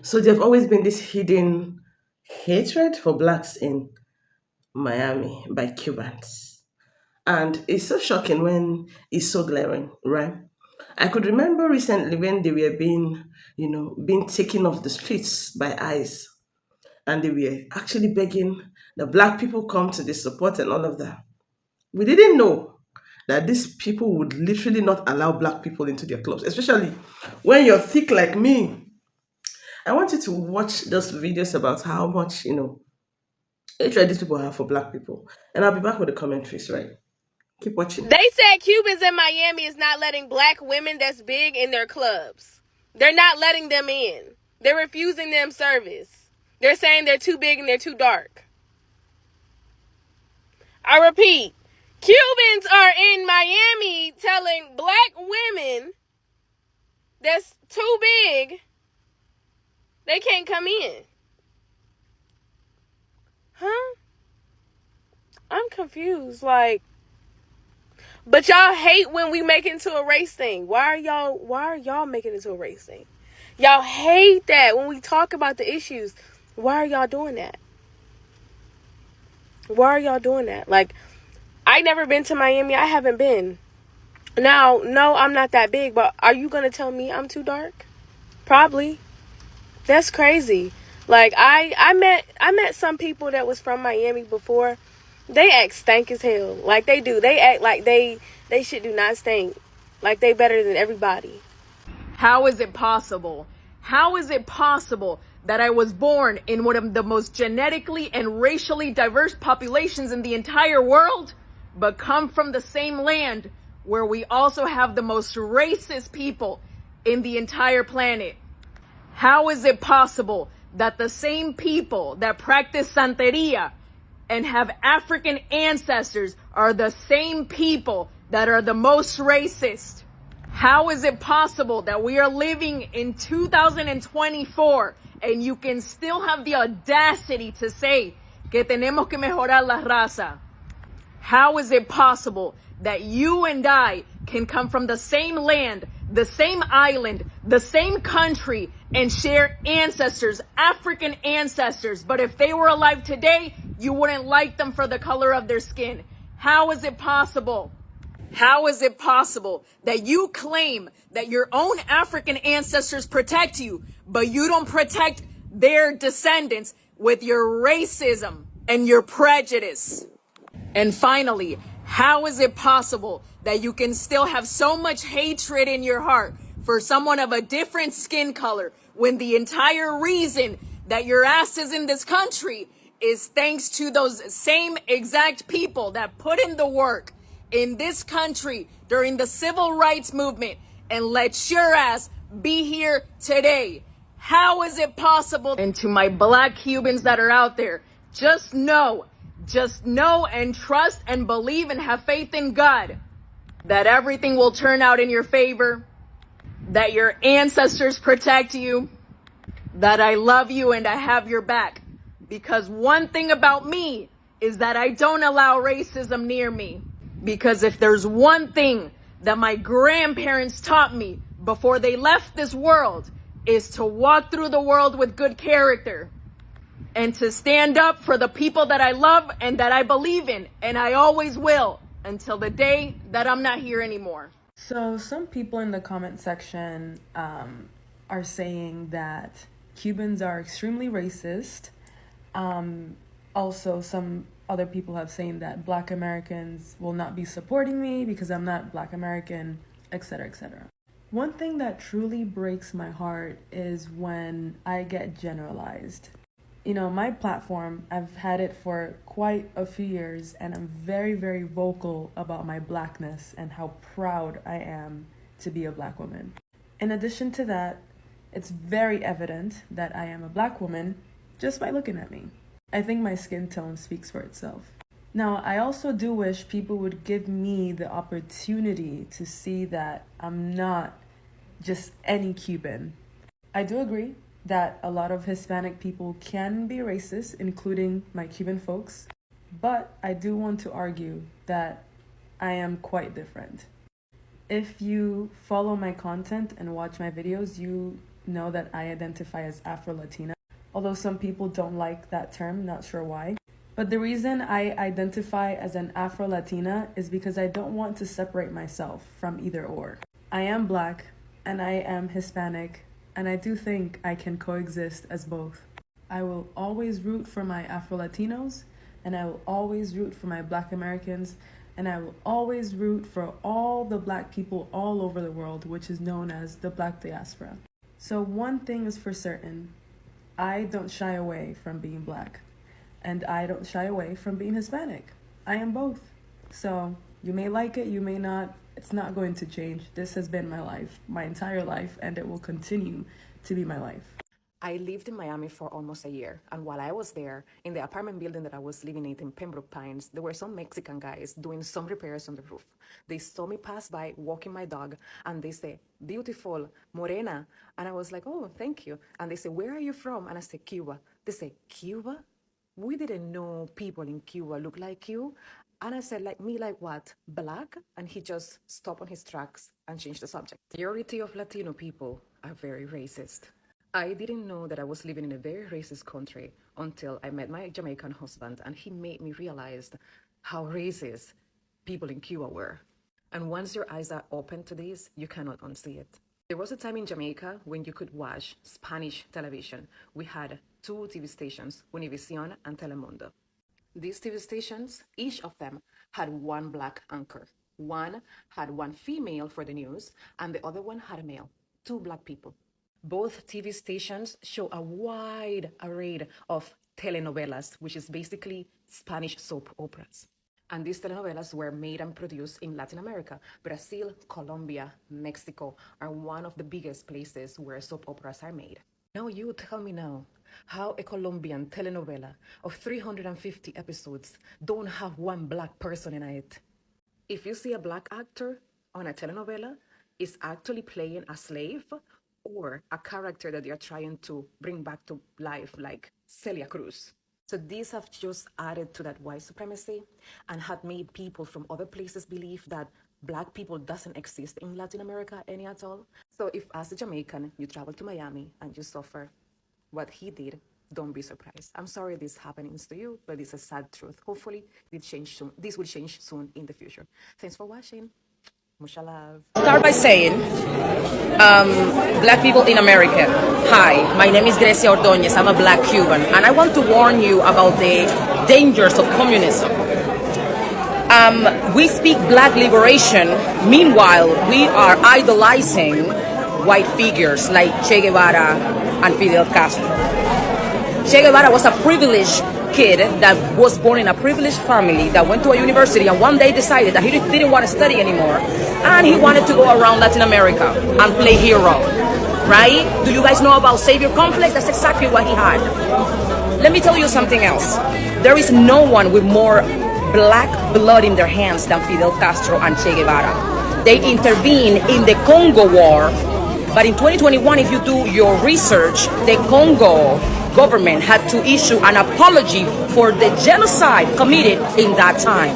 So there've always been this hidden hatred for blacks in Miami by Cubans. And it's so shocking when it's so glaring, right? I could remember recently when they were being taken off the streets by ICE, and they were actually begging the black people come to the support and all of that. We didn't know that these people would literally not allow black people into their clubs, especially when you're thick like me. I want you to watch those videos about how much, hatred these people have for black people. And I'll be back with the commentaries, right? Keep watching. They said Cubans in Miami is not letting black women that's big in their clubs. They're not letting them in. They're refusing them service. They're saying they're too big and they're too dark. I repeat, Cubans are in Miami telling black women that's too big, they can't come in. Huh? I'm confused. But y'all hate when we make it into a race thing. Why are y'all making it into a race thing? Y'all hate that when we talk about the issues. Why are y'all doing that? Why are y'all doing that? I never been to Miami. I haven't been. Now, no, I'm not that big, but are you going to tell me I'm too dark? Probably. That's crazy. I met some people that was from Miami before. They act stank as hell. Like they do. They act like they shit do not stink. Like they better than everybody. How is it possible? How is it possible that I was born in one of the most genetically and racially diverse populations in the entire world, but come from the same land where we also have the most racist people in the entire planet? How is it possible that the same people that practice Santeria and have African ancestors are the same people that are the most racist? How is it possible that we are living in 2024 and you can still have the audacity to say que tenemos que mejorar la raza? How is it possible that you and I can come from the same land, the same island, the same country, and share ancestors, African ancestors, but if they were alive today, you wouldn't like them for the color of their skin? How is it possible? How is it possible that you claim that your own African ancestors protect you, but you don't protect their descendants with your racism and your prejudice? And finally, how is it possible that you can still have so much hatred in your heart for someone of a different skin color when the entire reason that your ass is in this country is thanks to those same exact people that put in the work in this country during the civil rights movement and let your ass be here today? How is it possible? And to my black Cubans that are out there, just know and trust and believe and have faith in God that everything will turn out in your favor, that your ancestors protect you, that I love you and I have your back. Because one thing about me is that I don't allow racism near me. Because if there's one thing that my grandparents taught me before they left this world, is to walk through the world with good character and to stand up for the people that I love and that I believe in. And I always will until the day that I'm not here anymore. So some people in the comment section are saying that Cubans are extremely racist. Also, some other people have saying that Black Americans will not be supporting me because I'm not Black American, etc., etc. One thing that truly breaks my heart is when I get generalized. You know, my platform, I've had it for quite a few years, and I'm very, very vocal about my Blackness and how proud I am to be a Black woman. In addition to that, it's very evident that I am a Black woman just by looking at me. I think my skin tone speaks for itself. Now, I also do wish people would give me the opportunity to see that I'm not just any Cuban. I do agree that a lot of Hispanic people can be racist, including my Cuban folks, but I do want to argue that I am quite different. If you follow my content and watch my videos, you know that I identify as Afro-Latina, although some people don't like that term, not sure why. But the reason I identify as an Afro-Latina is because I don't want to separate myself from either or. I am Black and I am Hispanic, and I do think I can coexist as both. I will always root for my Afro-Latinos, and I will always root for my Black Americans, and I will always root for all the Black people all over the world, which is known as the Black diaspora. So one thing is for certain, I don't shy away from being Black, and I don't shy away from being Hispanic. I am both. So you may like it, you may not. It's not going to change. This has been my life, my entire life, and it will continue to be my life. I lived in Miami for almost a year, and while I was there, in the apartment building that I was living in Pembroke Pines, there were some Mexican guys doing some repairs on the roof. They saw me pass by walking my dog, and they say, "Beautiful, morena," and I was like, "Oh, thank you." And they say, "Where are you from?" And I said, "Cuba." They say, "Cuba? We didn't know people in Cuba look like you." And I said, "Like me, like what? Black?" And he just stopped on his tracks and changed the subject. The majority of Latino people are very racist. I didn't know that I was living in a very racist country until I met my Jamaican husband, and he made me realize how racist people in Cuba were. And once your eyes are open to this, you cannot unsee it. There was a time in Jamaica when you could watch Spanish television. We had 2 TV stations, Univision and Telemundo. These TV stations, each of them had 1 Black anchor. One had 1 female for the news, and the other one had a male, 2 Black people. Both TV stations show a wide array of telenovelas, which is basically Spanish soap operas. And these telenovelas were made and produced in Latin America. Brazil, Colombia, Mexico are one of the biggest places where soap operas are made. Now you tell me now, how a Colombian telenovela of 350 episodes don't have 1 Black person in it. If you see a Black actor on a telenovela, it's actually playing a slave or a character that they are trying to bring back to life, like Celia Cruz. So these have just added to that white supremacy and had made people from other places believe that Black people doesn't exist in Latin America any at all. So if as a Jamaican, you travel to Miami and you suffer what he did, don't be surprised. I'm sorry this happens to you, but it's a sad truth. Hopefully this will change soon in the future. Thanks for watching. Mucha love. Start by saying, Black people in America. Hi, my name is Grecia Ordóñez. I'm a Black Cuban, and I want to warn you about the dangers of communism. We speak Black liberation. Meanwhile, we are idolizing white figures like Che Guevara and Fidel Castro. Che Guevara was a privileged kid that was born in a privileged family that went to a university and one day decided that he didn't want to study anymore and he wanted to go around Latin America and play hero, right? Do you guys know about savior complex? That's exactly what he had. Let me tell you something else. There is no one with more Black blood in their hands than Fidel Castro and Che Guevara. They intervened in the Congo War, but in 2021, if you do your research, the Congo government had to issue an apology for the genocide committed in that time.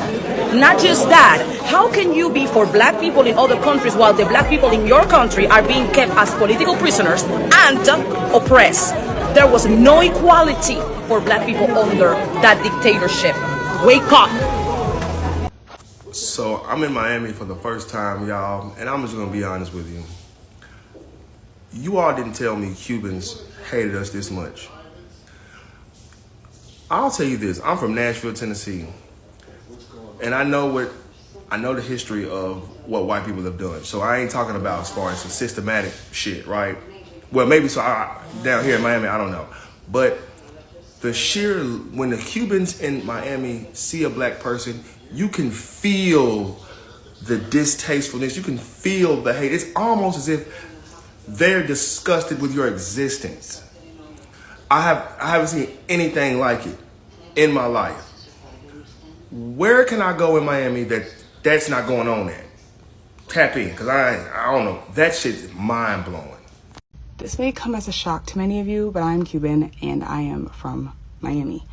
Not just that, how can you be for Black people in other countries while the Black people in your country are being kept as political prisoners and oppressed? There was no equality for Black people under that dictatorship. Wake up. So I'm in Miami for the first time, y'all, and I'm just gonna be honest with you. You all didn't tell me Cubans hated us this much. I'll tell you this, I'm from Nashville, Tennessee, and I know the history of what white people have done. So I ain't talking about as far as some systematic shit, right? Well, maybe so down here in Miami, I don't know. But when the Cubans in Miami see a Black person, you can feel the distastefulness, you can feel the hate. It's almost as if they're disgusted with your existence. I haven't seen anything like it in my life. Where can I go in Miami that's not going on at? Tap in, because I don't know. That shit is mind blowing. This may come as a shock to many of you, but I'm Cuban and I am from Miami.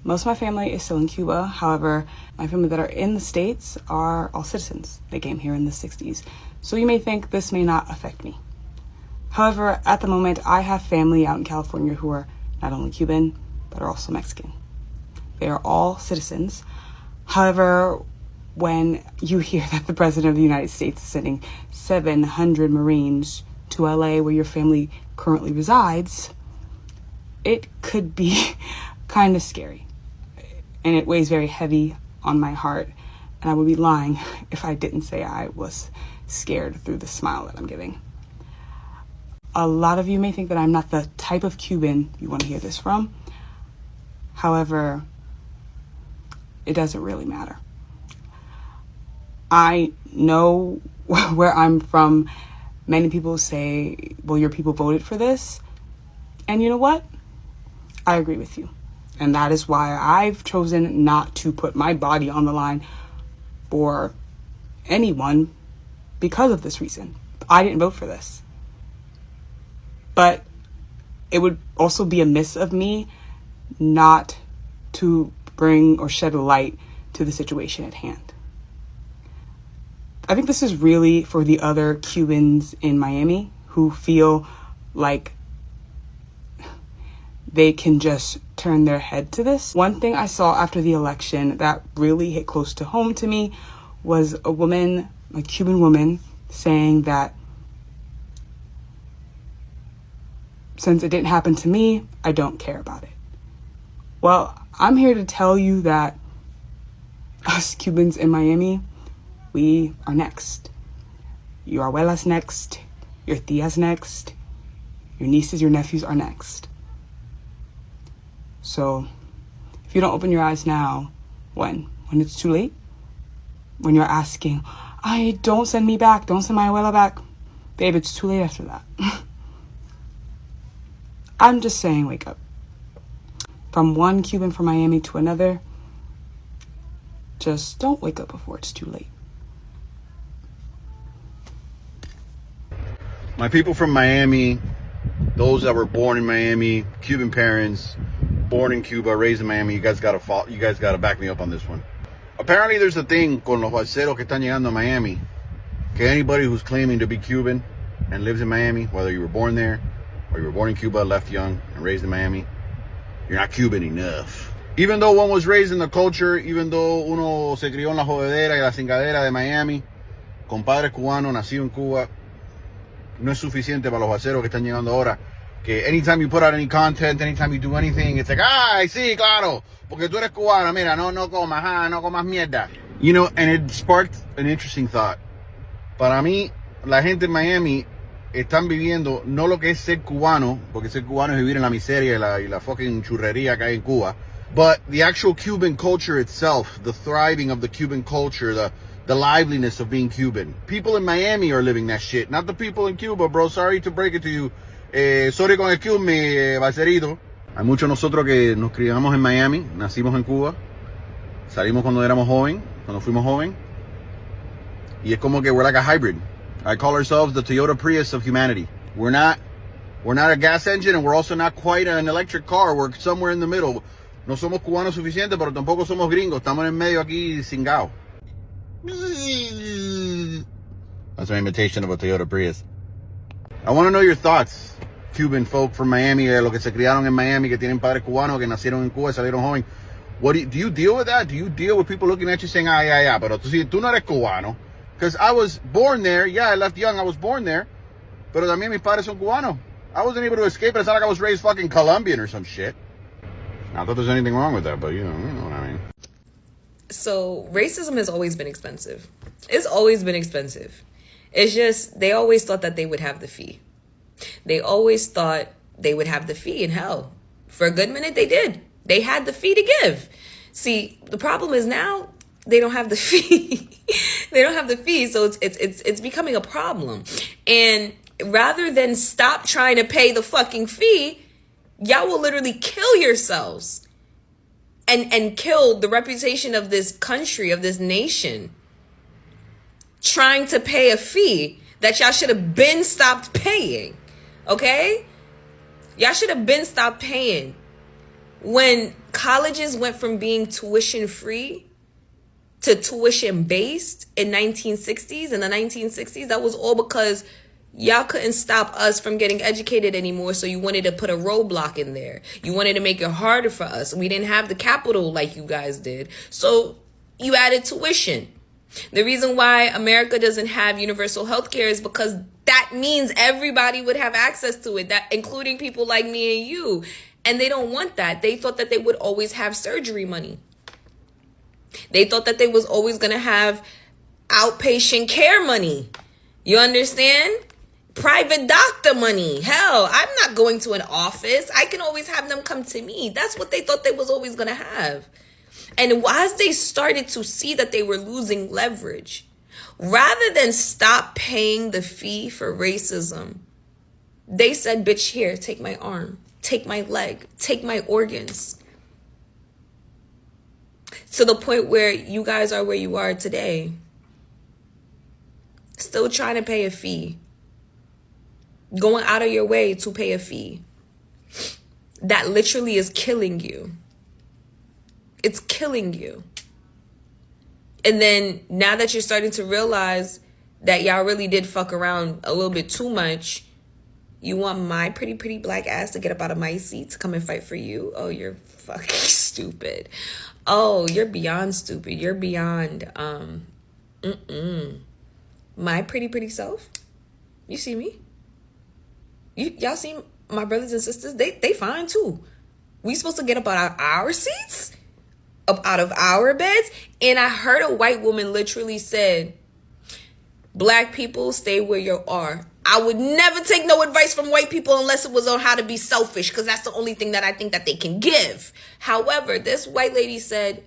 Most of my family is still in Cuba. However, my family that are in the States are all citizens. They came here in the 60s. So you may think this may not affect me. However, at the moment, I have family out in California who are not only Cuban, but are also Mexican. They are all citizens. However, when you hear that the President of the United States is sending 700 Marines to LA, where your family currently resides, it could be kind of scary. And it weighs very heavy on my heart. And I would be lying if I didn't say I was scared through the smile that I'm giving. A lot of you may think that I'm not the type of Cuban you want to hear this from. However, it doesn't really matter. I know where I'm from. Many people say, well, your people voted for this. And you know what? I agree with you. And that is why I've chosen not to put my body on the line for anyone because of this reason. I didn't vote for this. But it would also be amiss of me not to bring or shed a light to the situation at hand. I think this is really for the other Cubans in Miami who feel like they can just turn their head to this. One thing I saw after the election that really hit close to home to me was a woman, a Cuban woman, saying that since it didn't happen to me, I don't care about it. Well, I'm here to tell you that us Cubans in Miami, we are next. Your abuela's next. Your tia's next. Your nieces, your nephews are next. So if you don't open your eyes now, when? When it's too late? When you're asking, don't send me back. Don't send my abuela back. Babe, it's too late after that. I'm just saying, wake up. From one Cuban from Miami to another, just don't wake up before it's too late. My people from Miami, those that were born in Miami, Cuban parents, born in Cuba, raised in Miami, you guys gotta back me up on this one. Apparently there's a thing con los balseros que están llegando a Miami, que anybody who's claiming to be Cuban and lives in Miami, whether you were born there or you were born in Cuba, left young, and raised in Miami, you're not Cuban enough. Even though one was raised in the culture, even though uno se crió en la jodedera y la cingadera de Miami, con padres cubanos, nacido en Cuba, no es suficiente para los balseros que están llegando ahora. Que anytime you put out any content, anytime you do anything, it's like, sí, claro, porque tú eres cubano, mira, no comas mierda. You know, and it sparked an interesting thought. Para mí, la gente en Miami están viviendo no lo que es ser cubano, porque ser cubano es vivir en la miseria y la fucking churrería que hay en Cuba, but the actual Cuban culture itself, the thriving of the Cuban culture, the liveliness of being Cuban. People in Miami are living that shit, not the people in Cuba, bro. Sorry to break it to you. Sorry con excuse me, balserito. Hay muchos de nosotros que nos criamos en Miami, nacimos en Cuba, salimos cuando éramos joven, cuando fuimos joven, y es como que we're like a hybrid. I call ourselves the Toyota Prius of humanity. We're not a gas engine, and we're also not quite an electric car. We're somewhere in the middle. No somos cubanos suficientes, pero tampoco somos gringos. Estamos en medio aquí cingados. That's my imitation of a Toyota Prius. I want to know your thoughts, Cuban folk from Miami, los que se criaron en Miami, que tienen padres cubanos, que nacieron en Cuba, salieron joven. Do you deal with that? Do you deal with people looking at you saying, yeah, pero tú no eres cubano? Because I was born there. Yeah, I left young. I was born there. Pero también mis padres son cubanos. I wasn't able to escape it. It's not like I was raised fucking Colombian or some shit. Not that there's anything wrong with that, but you know what I mean. So racism has always been expensive. It's always been expensive. It's just, they always thought that they would have the fee. They always thought they would have the fee, and hell, for a good minute they did. They had the fee to give. See, the problem is now they don't have the fee. They don't have the fee, so it's becoming a problem. And rather than stop trying to pay the fucking fee, y'all will literally kill yourselves and kill the reputation of this country, of this nation, trying to pay a fee that y'all should have been stopped paying. Okay? Y'all should have been stopped paying. When colleges went from being tuition free to tuition based in 1960s, that was all because Y'all couldn't stop us from getting educated anymore, so you wanted to put a roadblock in there. You wanted to make it harder for us. We didn't have the capital like you guys did, so you added tuition. The reason why America doesn't have universal health care is because that means everybody would have access to it, that including people like me and you. And they don't want that. They thought that they would always have surgery money. They thought that they was always going to have outpatient care money. You understand? Private doctor money. Hell, I'm not going to an office. I can always have them come to me. That's what they thought they was always going to have. And as they started to see that they were losing leverage, rather than stop paying the fee for racism, they said, bitch, here, take my arm, take my leg, take my organs. To the point where you guys are where you are today. Still trying to pay a fee. Going out of your way to pay a fee. That literally is killing you. It's killing you. And then now that you're starting to realize that y'all really did fuck around a little bit too much, you want my pretty black ass to get up out of my seat to come and fight for you? Oh, you're fucking stupid. Oh, you're beyond stupid. You're beyond my pretty self. You see me? Y'all see my brothers and sisters? They fine too. We supposed to get up out of our seats? Up out of our beds? And I heard a white woman literally said, black people, stay where you are. I would never take no advice from white people unless it was on how to be selfish, because that's the only thing that I think that they can give. However, this white lady said,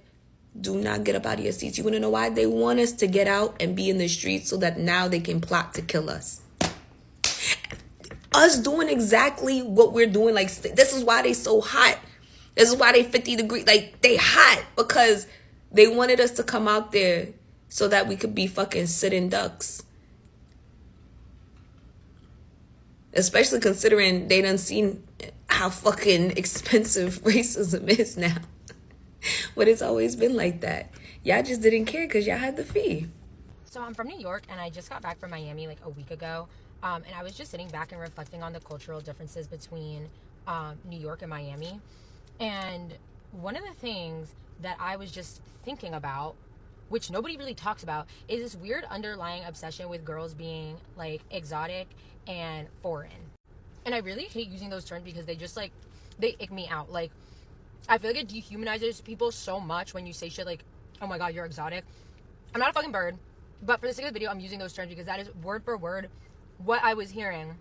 do not get up out of your seats. You want to know why? They want us to get out and be in the streets so that now they can plot to kill us. Us doing exactly what we're doing. Like, this is why they so hot. This is why they 50 degrees. Like, they hot because they wanted us to come out there so that we could be fucking sitting ducks. Especially considering they done seen how fucking expensive racism is now. But it's always been like that. Y'all just didn't care because y'all had the fee. So I'm from New York, and I just got back from Miami like a week ago. And I was just sitting back and reflecting on the cultural differences between New York and Miami. And one of the things that I was just thinking about, which nobody really talks about, is this weird underlying obsession with girls being like exotic and foreign. And I really hate using those terms because they just like, they ick me out. Like, I feel like it dehumanizes people so much when you say shit like, oh my god, you're exotic. I'm not a fucking bird, but for the sake of the video, I'm using those terms because that is word for word what I was hearing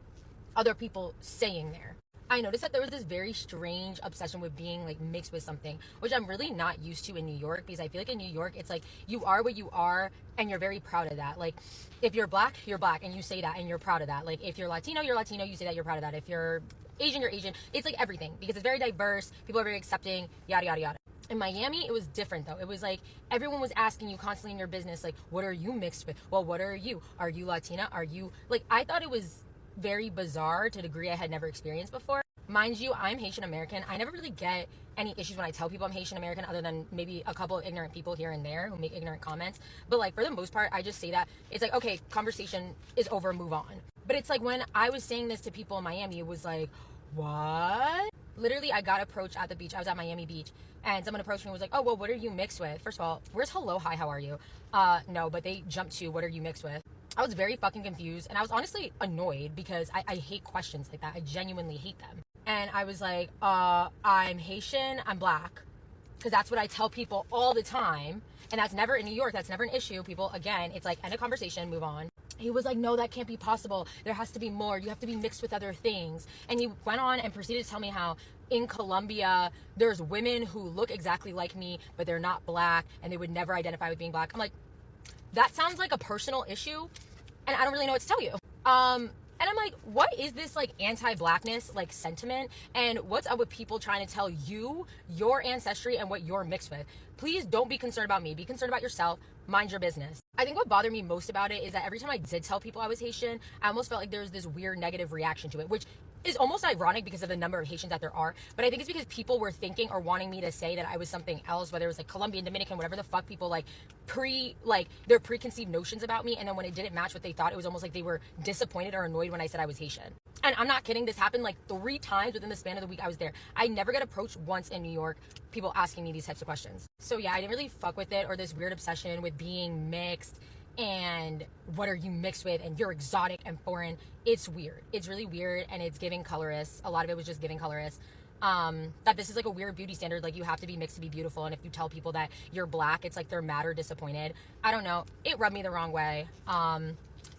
other people saying there. I noticed that there was this very strange obsession with being like mixed with something, which I'm really not used to in New York, because I feel like in New York, it's like you are what you are and you're very proud of that. Like, if you're black and you say that and you're proud of that. Like, if you're Latino, you say that you're proud of that. If you're Asian, you're Asian. It's like everything, because it's very diverse. People are very accepting, yada, yada, yada. In Miami, it was different though. It was like everyone was asking you constantly in your business, like, what are you mixed with? Well, what are you? Are you Latina? Are you, like, I thought it was very bizarre to a degree I had never experienced before. Mind you, I'm Haitian American. I never really get any issues when I tell people I'm Haitian American, other than maybe a couple of ignorant people here and there who make ignorant comments. But like, for the most part, I just say that. It's like, okay, conversation is over, move on. But it's like, when I was saying this to people in Miami, it was like, what? Literally, I got approached at the beach. I was at Miami Beach, and someone approached me and was like, oh, well, what are you mixed with? First of all, where's hello, hi, how are you? No, but they jumped to, what are you mixed with? I was very fucking confused, and I was honestly annoyed because I hate questions like that. I genuinely hate them. And I was like, I'm Haitian, I'm black, because that's what I tell people all the time. And that's never in New York. That's never an issue. People, again, it's like, end a conversation, move on. He was like, no, that can't be possible. There has to be more. You have to be mixed with other things. And he went on and proceeded to tell me how in Colombia, there's women who look exactly like me, but they're not black, and they would never identify with being black. I'm like, that sounds like a personal issue, and I don't really know what to tell you. And I'm like, what is this like anti-blackness like sentiment? And what's up with people trying to tell you your ancestry and what you're mixed with? Please don't be concerned about me. Be concerned about yourself. Mind your business. I think what bothered me most about it is that every time I did tell people I was Haitian, I almost felt like there was this weird negative reaction to it, which is almost ironic because of the number of Haitians that there are. But I think it's because people were thinking or wanting me to say that I was something else, whether it was like Colombian, Dominican, whatever the fuck people like their preconceived notions about me. And then when it didn't match what they thought, it was almost like they were disappointed or annoyed when I said I was Haitian. And I'm not kidding. This happened like 3 times within the span of the week I was there. I never got approached once in New York, people asking me these types of questions. So yeah, I didn't really fuck with it, or this weird obsession with being mixed and what are you mixed with and you're exotic and foreign. It's weird. It's really weird, and it's giving colorist. A lot of it was just giving colorist. That this is like a weird beauty standard, like you have to be mixed to be beautiful, and if you tell people that you're black, it's like they're mad or disappointed. I don't know, it rubbed me the wrong way. And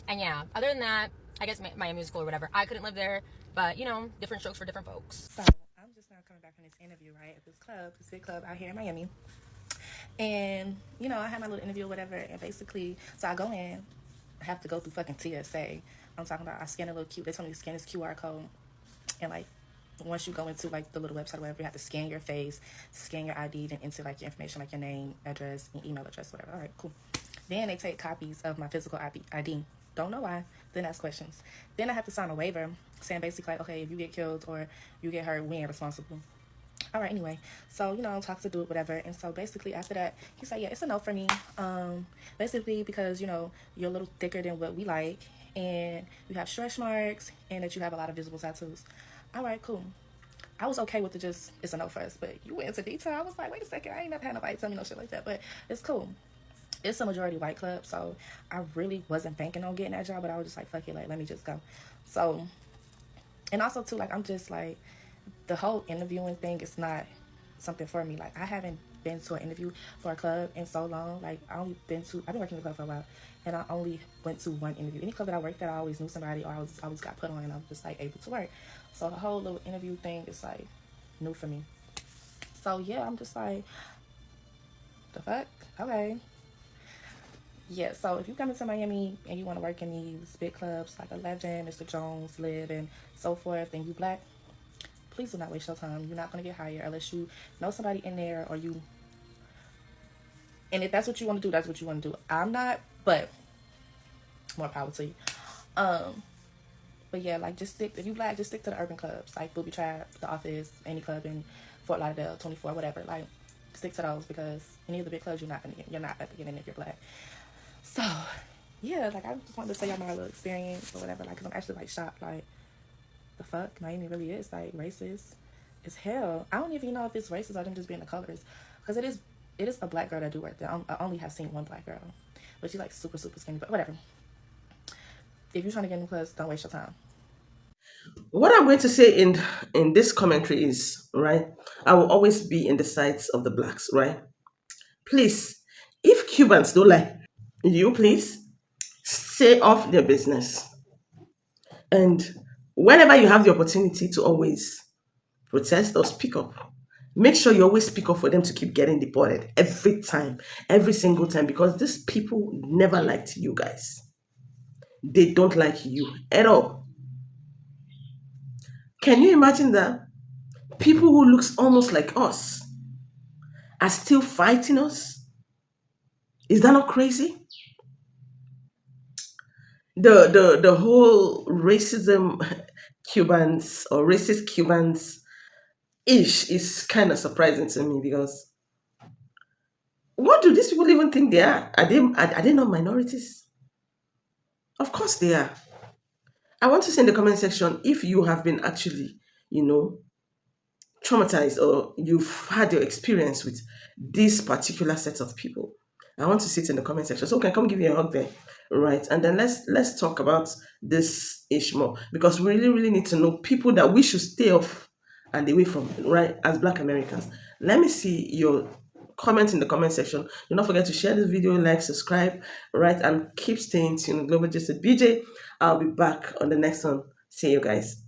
yeah, other than that, I guess Miami was cool or whatever. I couldn't live there, but you know, different strokes for different folks. So I'm just now coming back from this interview, right, at this big club out here in Miami. And, you know, I had my little interview or whatever, and basically, so I go in, I have to go through fucking TSA. I'm talking about, I scan a little they told me to scan this QR code, and like, once you go into like the little website or whatever, you have to scan your face, scan your ID, then enter like your information, like your name, address, and email address, whatever. All right, cool. Then they take copies of my physical ID. Don't know why. Then ask questions. Then I have to sign a waiver saying basically like, okay, if you get killed or you get hurt, we ain't responsible. All right, anyway, so, you know, talk to dude, whatever. And so basically after that, he said, yeah, it's a no for me. Basically because, you know, you're a little thicker than what we like, and you have stretch marks, and that you have a lot of visible tattoos. All right, cool. I was okay with it's a no first, but you went into detail. I was like, wait a second, I ain't never had nobody tell me no shit like that, but it's cool. It's a majority white club, so I really wasn't banking on getting that job, but I was just like, fuck it, like, let me just go. So, and also too, like, I'm just like, the whole interviewing thing is not something for me. Like, I haven't been to an interview for a club in so long. Like, I've been working in the club for a while, and I only went to one interview. Any club that I worked at, I always knew somebody, or I always got put on, and I was just like able to work. So the whole little interview thing is like new for me. So yeah, I'm just like, the fuck? Okay. Yeah, so if you come into Miami and you want to work in these big clubs like 11, Mr. Jones, Live, and so forth, and you black, please do not waste your time. You're not going to get hired unless you know somebody in there, or you... And if that's what you want to do, that's what you want to do. I'm not, but more power to you. But yeah, like, if you black, just stick to the urban clubs, like Booby Trap, The Office, any club in Fort Lauderdale, 24, whatever. Like, stick to those, because any of the big clubs, you're not about to get in if you're black. So, yeah, like, I just wanted to tell y'all my little experience or whatever, like, because I'm actually, like, shocked, like, the fuck? Miami really is, like, racist as hell. I don't even know if it's racist or them just being the colors, because it is a black girl that do work there. I only have seen one black girl, but she's, like, super, super skinny, but whatever. If you're trying to get in the clubs, don't waste your time. What I'm going to say in this commentary is, right, I will always be in the sides of the blacks, right? Please, if Cubans don't like you, please stay off their business. And whenever you have the opportunity to always protest or speak up, make sure you always speak up for them to keep getting deported every time, every single time, because these people never liked you guys. They don't like you at all. Can you imagine that? People who looks almost like us are still fighting us? Is that not crazy? The whole racism Cubans or racist Cubans ish is kind of surprising to me, because what do these people even think they are? Are they not minorities? Of course they are. I want to say in the comment section if you have been actually, you know, traumatized, or you've had your experience with this particular set of people. I want to see it in the comment section. So can come give you a hug there, right? And then let's talk about this issue more, because we really really need to know people that we should stay off and away from, right? As Black Americans, let me see your comment in the comment section. Do not forget to share this video, like, subscribe, right, and keep staying tuned. Global Justice BJ. I'll be back on the next one. See you guys.